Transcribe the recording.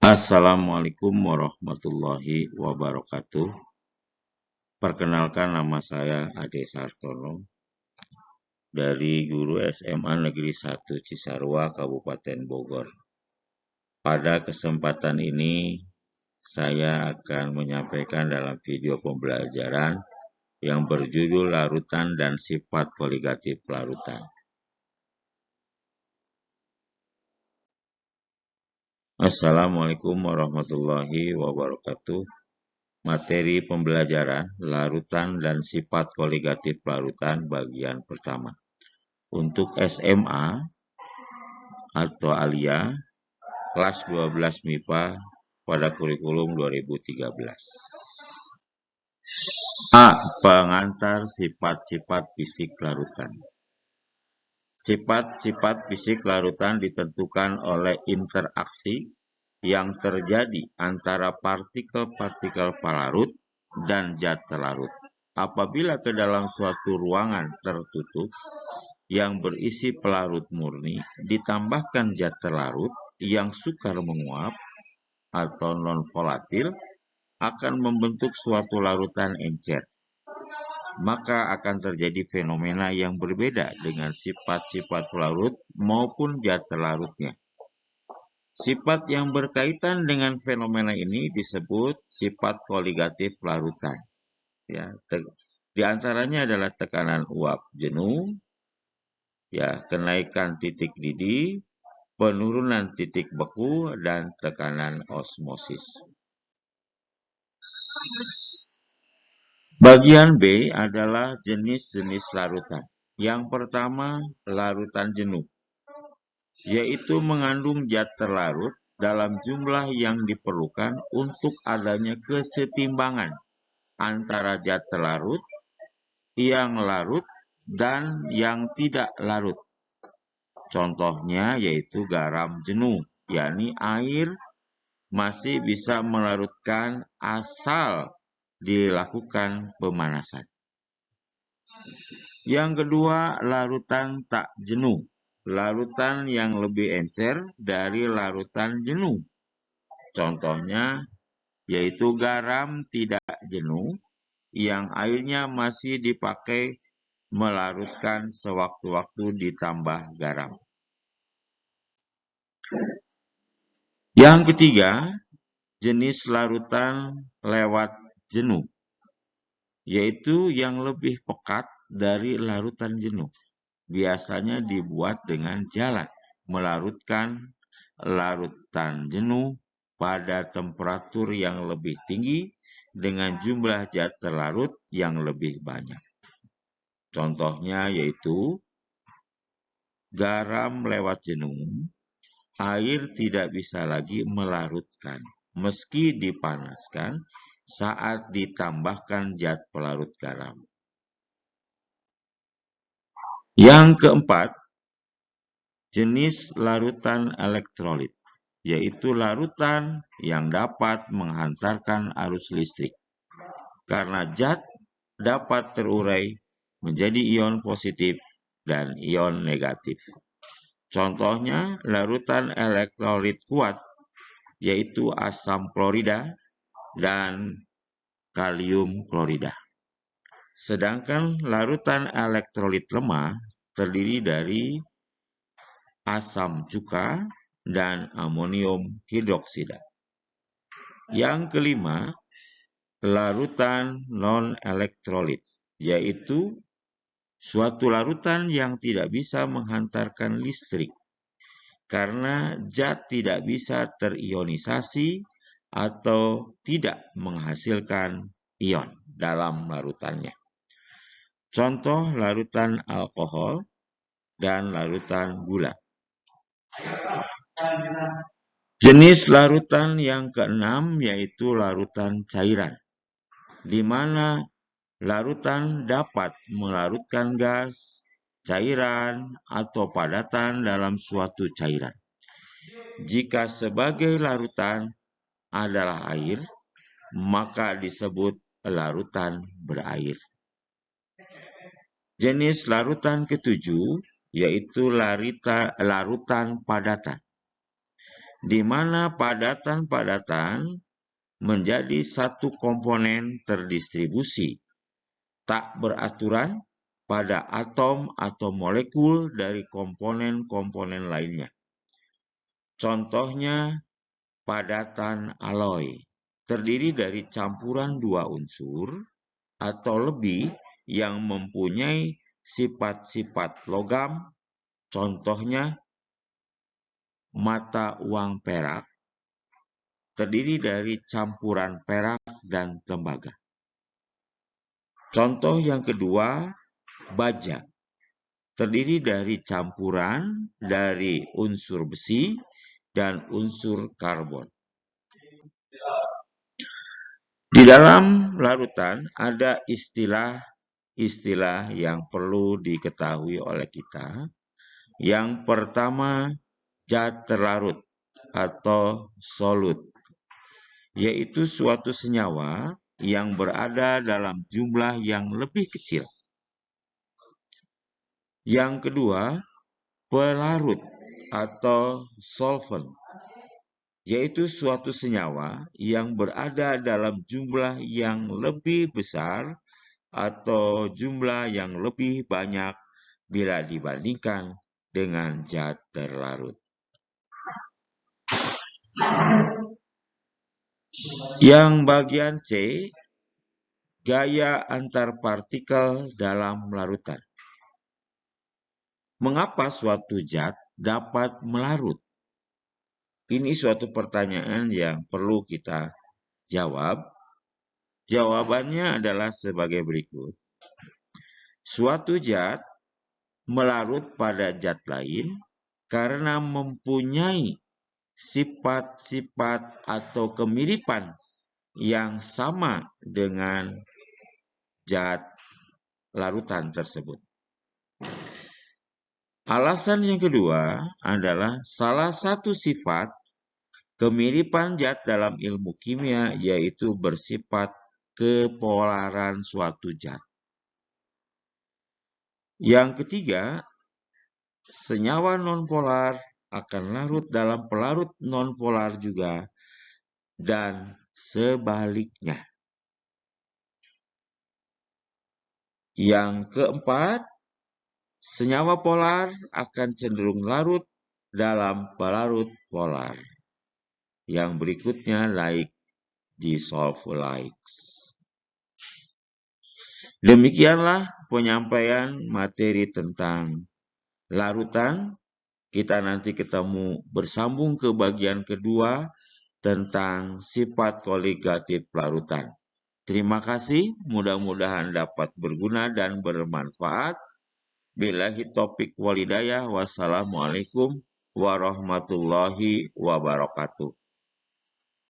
Assalamualaikum warahmatullahi wabarakatuh. Perkenalkan, nama saya Ade Sartono dari guru SMA Negeri 1 Cisarua, Kabupaten Bogor. Pada kesempatan ini, saya akan menyampaikan dalam video pembelajaran yang berjudul Larutan dan Sifat Koligatif Larutan. Assalamualaikum warahmatullahi wabarakatuh. Materi pembelajaran larutan dan sifat koligatif larutan bagian pertama. Untuk SMA atau Alia, kelas 12 MIPA pada kurikulum 2013. A. Pengantar sifat-sifat fisik larutan. Sifat-sifat fisik larutan ditentukan oleh interaksi yang terjadi antara partikel-partikel pelarut dan zat terlarut. Apabila ke dalam suatu ruangan tertutup yang berisi pelarut murni ditambahkan zat terlarut yang sukar menguap atau non-volatil, akan membentuk suatu larutan encer. Maka akan terjadi fenomena yang berbeda dengan sifat-sifat pelarut maupun zat terlarutnya. Sifat yang berkaitan dengan fenomena ini disebut sifat koligatif larutan. Ya, di antaranya adalah tekanan uap jenuh, ya, kenaikan titik didih, penurunan titik beku, dan tekanan osmosis. Bagian B adalah jenis-jenis larutan. Yang pertama, larutan jenuh, yaitu mengandung zat terlarut dalam jumlah yang diperlukan untuk adanya kesetimbangan antara zat terlarut, yang larut, dan yang tidak larut. Contohnya yaitu garam jenuh, yakni air masih bisa melarutkan asal dilakukan pemanasan. Yang kedua, larutan tak jenuh, larutan yang lebih encer dari larutan jenuh. Contohnya yaitu garam tidak jenuh, yang airnya masih dipakai melarutkan sewaktu-waktu ditambah garam. Yang ketiga, jenis larutan lewat jenuh, yaitu yang lebih pekat dari larutan jenuh. Biasanya dibuat dengan jalan melarutkan larutan jenuh pada temperatur yang lebih tinggi dengan jumlah zat terlarut yang lebih banyak. Contohnya yaitu garam lewat jenuh, air tidak bisa lagi melarutkan meski dipanaskan saat ditambahkan zat pelarut garam. Yang keempat, jenis larutan elektrolit, yaitu larutan yang dapat menghantarkan arus listrik karena zat dapat terurai menjadi ion positif dan ion negatif. Contohnya larutan elektrolit kuat, yaitu asam klorida dan kalium klorida. Sedangkan larutan elektrolit lemah terdiri dari asam cuka dan amonium hidroksida. Yang kelima, larutan non-elektrolit, yaitu suatu larutan yang tidak bisa menghantarkan listrik karena zat tidak bisa terionisasi atau tidak menghasilkan ion dalam larutannya. Contoh larutan alkohol dan larutan gula. Jenis larutan yang keenam yaitu larutan cairan, di mana larutan dapat melarutkan gas, cairan, atau padatan dalam suatu cairan. Jika sebagai larutan adalah air, maka disebut larutan berair. Jenis larutan ketujuh yaitu larutan padatan, di mana padatan-padatan menjadi satu komponen terdistribusi, tak beraturan pada atom atau molekul dari komponen-komponen lainnya. Contohnya, padatan alloy terdiri dari campuran dua unsur atau lebih yang mempunyai sifat-sifat logam, contohnya mata uang perak terdiri dari campuran perak dan tembaga. Contoh yang kedua, baja terdiri dari campuran dari unsur besi dan unsur karbon. Di dalam larutan ada istilah-istilah yang perlu diketahui oleh kita. Yang pertama, zat terlarut atau solut, yaitu suatu senyawa yang berada dalam jumlah yang lebih kecil. Yang kedua, pelarut atau solvent, yaitu suatu senyawa yang berada dalam jumlah yang lebih besar atau jumlah yang lebih banyak bila dibandingkan dengan zat terlarut. Yang bagian C, gaya antar partikel dalam larutan. Mengapa suatu zat dapat melarut? Ini suatu pertanyaan yang perlu kita jawab. Jawabannya adalah sebagai berikut. Suatu zat melarut pada zat lain karena mempunyai sifat-sifat atau kemiripan yang sama dengan zat larutan tersebut. Alasan yang kedua adalah salah satu sifat kemiripan zat dalam ilmu kimia yaitu bersifat kepolaran suatu zat. Yang ketiga, senyawa nonpolar akan larut dalam pelarut nonpolar juga dan sebaliknya. Yang keempat, senyawa polar akan cenderung larut dalam pelarut polar. Yang berikutnya like dissolve likes. Demikianlah penyampaian materi tentang larutan. Kita nanti ketemu bersambung ke bagian kedua tentang sifat koligatif larutan. Terima kasih, mudah-mudahan dapat berguna dan bermanfaat. Billahi taufiq walhidayah. Wassalamualaikum warahmatullahi wabarakatuh.